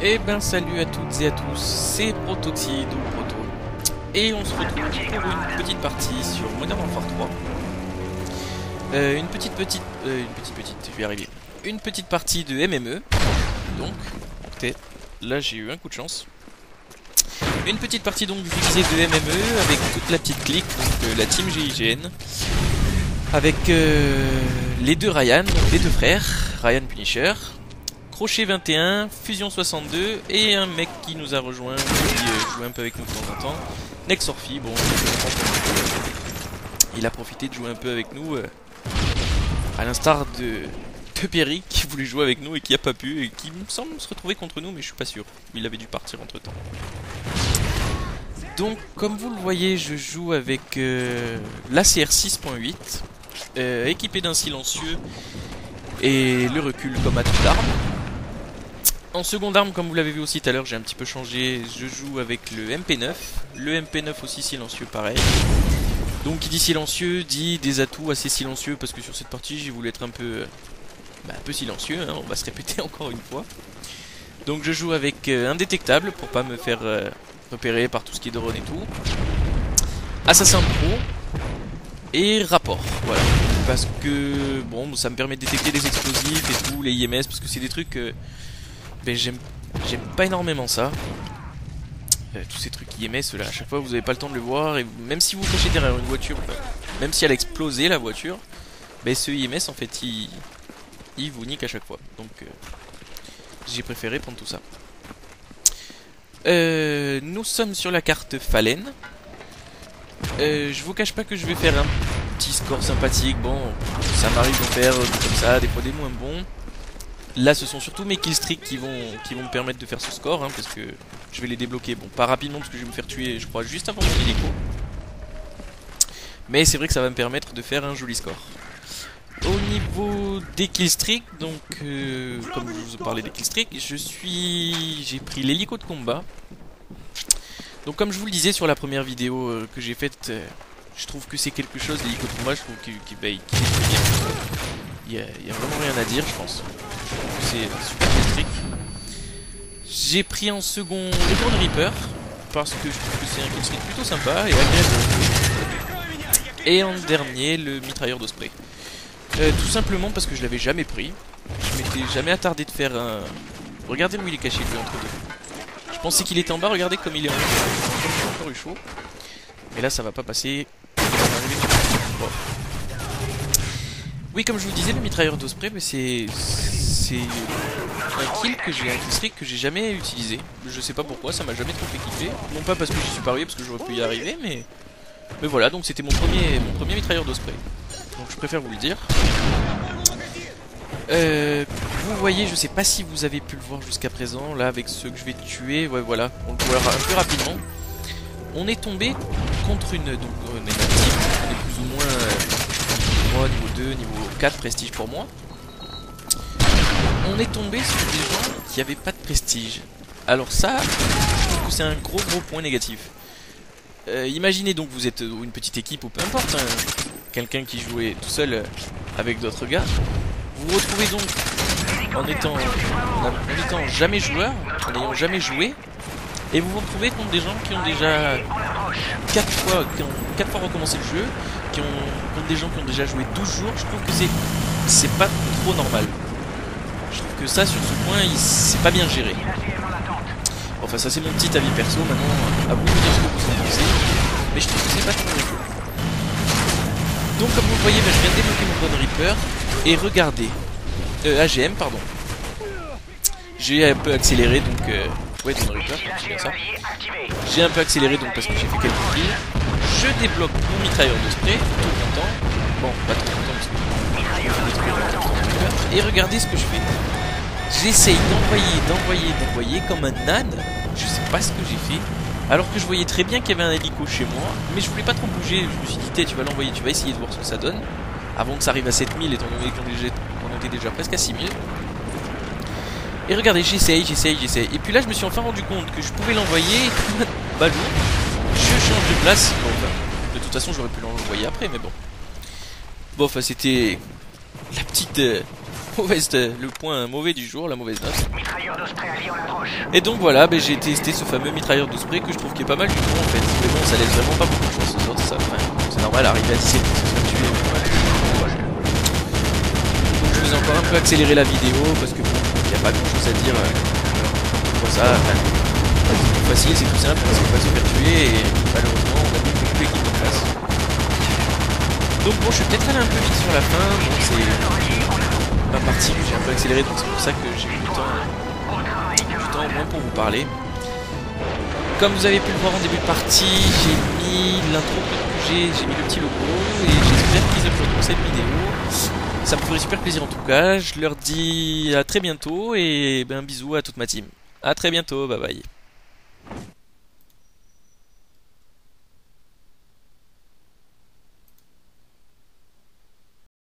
Eh ben salut à toutes et à tous, c'est Protoxide ou Proto. Et on se retrouve pour une petite partie sur Modern Warfare 3. Une petite, je vais y arriver. Une petite partie de MME. Donc, peut-être, là j'ai eu un coup de chance. Une petite partie donc, je vous disais, de MME avec toute la petite clique, donc la team GIGN. Avec les deux Ryan, donc les deux frères, Ryan Punisher. Crochet 21, Fusion 62 et un mec qui nous a rejoint, qui joue un peu avec nous de temps en temps, Nexorphy. Bon, il a profité de jouer un peu avec nous, à l'instar de Perry qui voulait jouer avec nous et qui a pas pu et qui me semble se retrouver contre nous, mais je suis pas sûr. Il avait dû partir entre temps. Donc, comme vous le voyez, je joue avec l'ACR 6.8, équipé d'un silencieux et le recul comme atout d'armes. En seconde arme, comme vous l'avez vu aussi tout à l'heure, j'ai un petit peu changé, je joue avec le MP9. Le MP9 aussi silencieux pareil. Donc qui dit silencieux, dit des atouts assez silencieux, parce que sur cette partie j'ai voulu être un peu silencieux, hein, on va se répéter encore une fois. Donc je joue avec indétectable, pour pas me faire repérer par tout ce qui est drone et tout. Assassin Pro. Et rapport, voilà. Parce que, bon, ça me permet de détecter les explosifs et tout, les IMS, parce que c'est des trucs... ben, j'aime pas énormément ça. Tous ces trucs IMS là, à chaque fois vous avez pas le temps de le voir, et même si vous cachez derrière une voiture, même si elle a explosé la voiture, ben ce IMS en fait il vous nique à chaque fois. Donc j'ai préféré prendre tout ça. Nous sommes sur la carte Fallen. Je vous cache pas que je vais faire un petit score sympathique. Bon, ça m'arrive d'en faire comme ça, des fois des moins bons. Là, ce sont surtout mes killstreaks qui vont me permettre de faire ce score, hein, parce que je vais les débloquer. Bon, pas rapidement, parce que je vais me faire tuer, je crois, juste avant mon hélico. Mais c'est vrai que ça va me permettre de faire un joli score. Au niveau des killstreaks, donc, comme je vous parlais des killstreaks, j'ai pris l'hélico de combat. Donc, comme je vous le disais sur la première vidéo que j'ai faite, je trouve que c'est quelque chose, l'hélico de combat, je trouve qu'il est très bien. Il y a vraiment rien à dire, je pense. C'est super killstreak. J'ai pris en second le Drone Reaper, parce que je trouve que c'est un killstreak plutôt sympa et agréable. Et en dernier, le mitrailleur d'Osprey. Tout simplement parce que je l'avais jamais pris. Je m'étais jamais attardé de faire un... Regardez où il est caché, lui, entre deux. Je pensais qu'il était en bas, regardez comme il est en haut. J'ai encore eu chaud. Mais là, ça va pas passer. Bon. Oui, comme je vous disais, le mitrailleur d'Osprey, mais c'est un killstreak que j'ai jamais utilisé. Je sais pas pourquoi, ça m'a jamais trop fait kiffer. Non pas parce que j'y suis pas arrivé, parce que j'aurais pu y arriver, mais voilà, donc c'était mon premier mitrailleur d'Osprey. Donc je préfère vous le dire. Vous voyez, je sais pas si vous avez pu le voir jusqu'à présent, là avec ceux que je vais tuer, ouais voilà, on le voit un peu rapidement. On est tombé contre une... Donc on est actif, on est plus ou moins niveau 2, niveau 4 prestige pour moi. On est tombé sur des gens qui avaient pas de prestige. Alors ça, je trouve que c'est un gros point négatif. Imaginez donc vous êtes une petite équipe ou peu importe, hein, quelqu'un qui jouait tout seul avec d'autres gars. Vous vous retrouvez donc en étant jamais joueur, en n'ayant jamais joué, et vous vous retrouvez contre des gens qui ont déjà 4 fois recommencé le jeu, contre des gens qui ont déjà joué 12 jours. Je trouve que c'est pas trop normal. Je trouve que ça, sur ce point, c'est pas bien géré. Enfin, ça c'est mon petit avis perso. Maintenant, à vous de dire ce que vous en pensez. Mais je trouve que c'est pas trop rigolo. Donc, comme vous le voyez, je viens de débloquer mon Drone Reaper. Et regardez. AGM, pardon. J'ai un peu accéléré, donc... ouais, Drone Reaper, c'est bien ça. J'ai un peu accéléré, donc, parce que j'ai fait quelques kills. Je débloque mon mitrailleur de spray, tout content. Bon, pas trop content, parce que... Et regardez ce que je fais. J'essaye d'envoyer comme un âne. Je sais pas ce que j'ai fait. Alors que je voyais très bien qu'il y avait un hélico chez moi. Mais je voulais pas trop bouger. Je me suis dit, tu vas l'envoyer, tu vas essayer de voir ce que ça donne. Avant que ça arrive à 7000, étant donné qu'on était déjà presque à 6000. Et regardez, j'essaye. Et puis là, je me suis enfin rendu compte que je pouvais l'envoyer. Balou. Je change de place. Bon, bah, de toute façon, j'aurais pu l'envoyer après, mais bon. Bon, enfin, c'était la petite mauvaise, le point mauvais du jour, la mauvaise note. Et donc voilà, ben, j'ai testé ce fameux mitrailleur de spray que je trouve qui est pas mal du tout en fait. Mais bon, ça laisse vraiment pas beaucoup de chance aux autres, ça. Enfin, c'est normal, arriver à 17 pour se faire tuer. Donc je vous ai encore un peu accéléré la vidéo parce que bon, il n'y a pas grand chose à dire. Pour ça, enfin, c'est plus facile, c'est plus simple, parce qu'on va se faire tuer et malheureusement on a beaucoup d'équipes en face. Donc bon, je suis peut-être allé un peu vite sur la fin, bon, c'est ma partie que j'ai un peu accéléré, donc c'est pour ça que j'ai eu du temps au moins pour vous parler. Comme vous avez pu le voir en début de partie, j'ai mis l'intro que j'ai mis le petit logo et j'espère qu'ils apprécieront cette vidéo. Ça me ferait super plaisir en tout cas. Je leur dis à très bientôt et ben bisous à toute ma team. A très bientôt, bye bye.